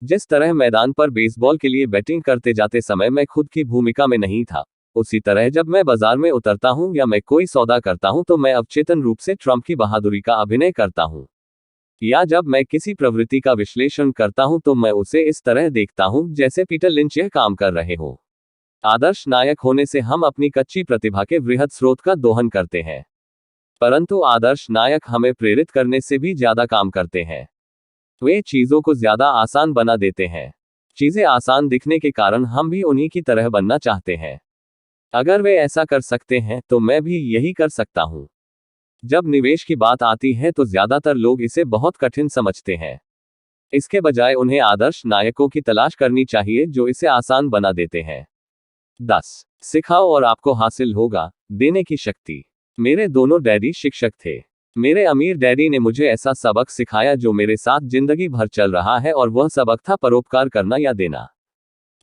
जिस तरह मैदान पर बेसबॉल के लिए बैटिंग करते जाते समय मैं खुद की भूमिका में नहीं था, उसी तरह जब मैं बाजार में उतरता हूं या मैं कोई सौदा करता हूं तो मैं अवचेतन रूप से ट्रंप की बहादुरी का अभिनय करता हूं। या जब मैं किसी प्रवृत्ति का विश्लेषण करता हूं तो मैं उसे इस तरह देखता हूं जैसे पीटर लिंच यह काम कर रहे हो। आदर्श नायक होने से हम अपनी कच्ची प्रतिभा के वृहद स्रोत का दोहन करते हैं, परंतु आदर्श नायक हमें प्रेरित करने से भी ज्यादा काम करते हैं। वे चीजों को ज्यादा आसान बना देते हैं। चीजें आसान दिखने के कारण हम भी उन्हीं की तरह बनना चाहते हैं। अगर वे ऐसा कर सकते हैं तो मैं भी यही कर सकता हूं। जब निवेश की बात आती है तो ज्यादातर लोग इसे बहुत कठिन समझते हैं। इसके बजाय उन्हें आदर्श नायकों की तलाश करनी चाहिए जो इसे आसान बना देते हैं। 10 सिखाओ और आपको हासिल होगा देने की शक्ति। मेरे दोनों डैडी शिक्षक थे। मेरे अमीर डैडी ने मुझे ऐसा सबक सिखाया जो मेरे साथ जिंदगी भर चल रहा है, और वह सबक था परोपकार करना या देना।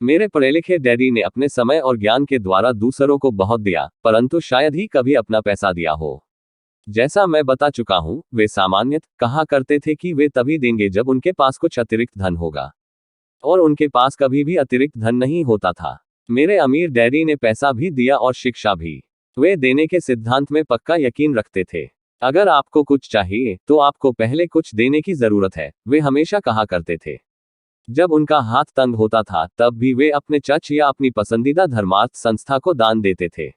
मेरे पढ़े लिखे डैडी ने अपने समय और ज्ञान के द्वारा दूसरों को बहुत दिया, परंतु शायद ही कभी अपना पैसा दिया हो। जैसा मैं बता चुका हूं, वे सामान्यतः कहा करते थे कि वे तभी देंगे जब उनके पास कुछ अतिरिक्त धन होगा, और उनके पास कभी भी अतिरिक्त धन नहीं होता था। मेरे अमीर डैडी ने पैसा भी दिया और शिक्षा भी। वे देने के सिद्धांत में पक्का यकीन रखते थे। अगर आपको कुछ चाहिए तो आपको पहले कुछ देने की जरूरत है, वे हमेशा कहा करते थे। जब उनका हाथ तंग होता था तब भी वे अपने चर्च या अपनी पसंदीदा धर्मार्थ संस्था को दान देते थे।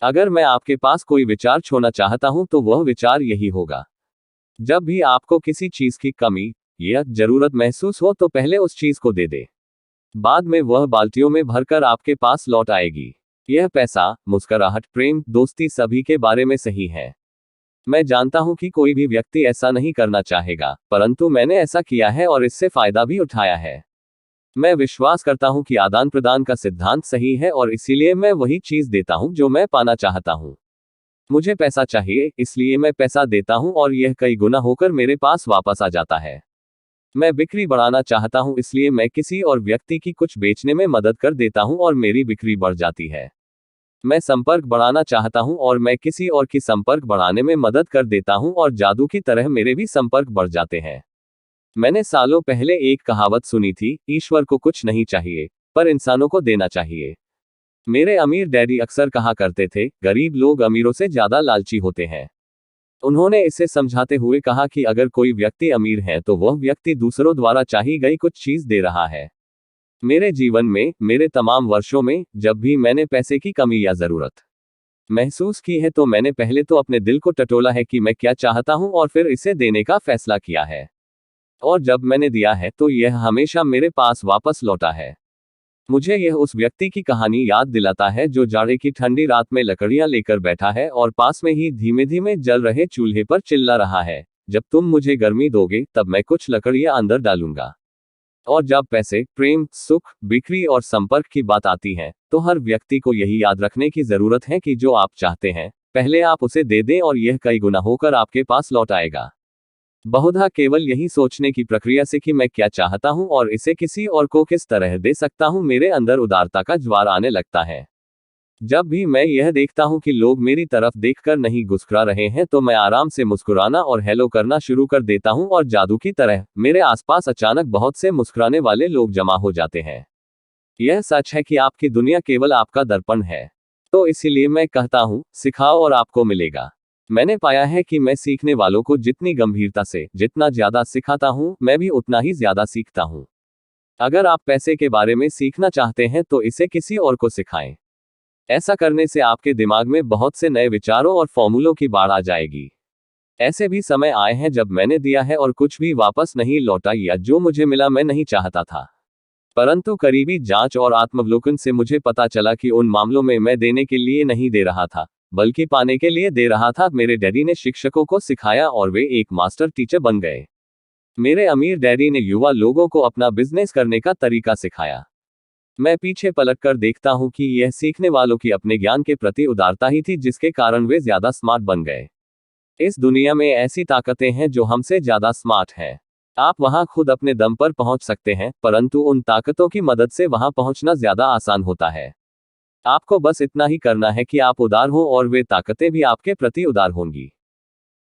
अगर मैं आपके पास कोई विचार छोड़ना चाहता हूं तो वह विचार यही होगा, जब भी आपको किसी चीज की कमी या जरूरत महसूस हो तो पहले उस चीज को दे दे। बाद में वह बाल्टियों में भरकर आपके पास लौट आएगी। यह पैसा, मुस्कुराहट, प्रेम, दोस्ती सभी के बारे में सही है। मैं जानता हूं कि कोई भी व्यक्ति ऐसा नहीं करना चाहेगा, परंतु मैंने ऐसा किया है और इससे फायदा भी उठाया है। मैं विश्वास करता हूं कि आदान प्रदान का सिद्धांत सही है, और इसीलिए मैं वही चीज देता हूं जो मैं पाना चाहता हूं। मुझे पैसा चाहिए, इसलिए मैं पैसा देता हूं और यह कई गुना होकर मेरे पास वापस आ जाता है। मैं बिक्री बढ़ाना चाहता हूं, इसलिए मैं किसी और व्यक्ति की कुछ बेचने में मदद कर देता हूं और मेरी बिक्री बढ़ जाती है। मैं संपर्क बढ़ाना चाहता हूं और मैं किसी और की संपर्क बढ़ाने में मदद कर देता हूं, और जादू की तरह मेरे भी संपर्क बढ़ जाते हैं। मैंने सालों पहले एक कहावत सुनी थी, ईश्वर को कुछ नहीं चाहिए, पर इंसानों को देना चाहिए। मेरे अमीर डैडी अक्सर कहा करते थे, गरीब लोग अमीरों से ज्यादा लालची होते हैं। उन्होंने इसे समझाते हुए कहा कि अगर कोई व्यक्ति अमीर है तो वह व्यक्ति दूसरों द्वारा चाही गई कुछ चीज दे रहा है। मेरे जीवन में, मेरे तमाम वर्षों में, जब भी मैंने पैसे की कमी या जरूरत महसूस की है तो मैंने पहले तो अपने दिल को टटोला है कि मैं क्या चाहता हूं, और फिर इसे देने का फैसला किया है। और जब मैंने दिया है तो यह हमेशा मेरे पास वापस लौटा है। मुझे यह उस व्यक्ति की कहानी याद दिलाता है जो जाड़े की ठंडी रात में लकड़ियां लेकर बैठा है और पास में ही धीमे धीमे जल रहे चूल्हे पर चिल्ला रहा है, जब तुम मुझे गर्मी दोगे तब मैं कुछ लकड़ियां अंदर डालूंगा। और जब पैसे, प्रेम, सुख, बिक्री और संपर्क की बात आती है तो हर व्यक्ति को यही याद रखने की जरूरत है कि जो आप चाहते हैं पहले आप उसे दे दें और यह कई गुना होकर आपके पास लौट आएगा। बहुधा केवल यही सोचने की प्रक्रिया से कि मैं क्या चाहता हूं और इसे किसी और को किस तरह दे सकता हूं, मेरे अंदर उदारता का ज्वार आने लगता है। जब भी मैं यह देखता हूं कि लोग मेरी तरफ देखकर नहीं मुस्कुरा रहे हैं तो मैं आराम से मुस्कुराना और हेलो करना शुरू कर देता हूं, और जादू की तरह मेरे आसपास अचानक बहुत से मुस्कुराने वाले लोग जमा हो जाते हैं। यह सच है कि आपकी दुनिया केवल आपका दर्पण है। तो इसीलिए मैं कहता हूं, सिखाओ और आपको मिलेगा। मैंने पाया है कि मैं सीखने वालों को जितनी गंभीरता से, जितना ज्यादा सिखाता हूं, मैं भी उतना ही ज्यादा सीखता हूं। अगर आप पैसे के बारे में सीखना चाहते हैं तो इसे किसी और को सिखाएं। ऐसा करने से आपके दिमाग में बहुत से नए विचारों और फॉर्मूलों की बाढ़ आ जाएगी। ऐसे भी समय आए हैं जब मैंने दिया है और कुछ भी वापस नहीं लौटा, या जो मुझे मिला मैं नहीं चाहता था। परंतु करीबी जांच और आत्मावलोकन से मुझे पता चला कि उन मामलों में मैं देने के लिए नहीं दे रहा था, बल्कि पाने के लिए दे रहा था। मेरे डैडी ने शिक्षकों को सिखाया और वे एक मास्टर टीचर बन गए। मेरे अमीर डैडी ने युवा लोगों को अपना बिजनेस करने का तरीका सिखाया। मैं पीछे पलटकर देखता हूं कि यह सीखने वालों की अपने ज्ञान के प्रति उदारता ही थी जिसके कारण वे ज्यादा स्मार्ट बन गए। इस दुनिया में ऐसी ताकतें हैं जो हमसे ज्यादा स्मार्ट हैं। आप वहां खुद अपने दम पर पहुंच सकते हैं, परंतु उन ताकतों की मदद से वहां पहुंचना ज्यादा आसान होता है। आपको बस इतना ही करना है कि आप उदार हो और वे ताकतें भी आपके प्रति उदार होंगी।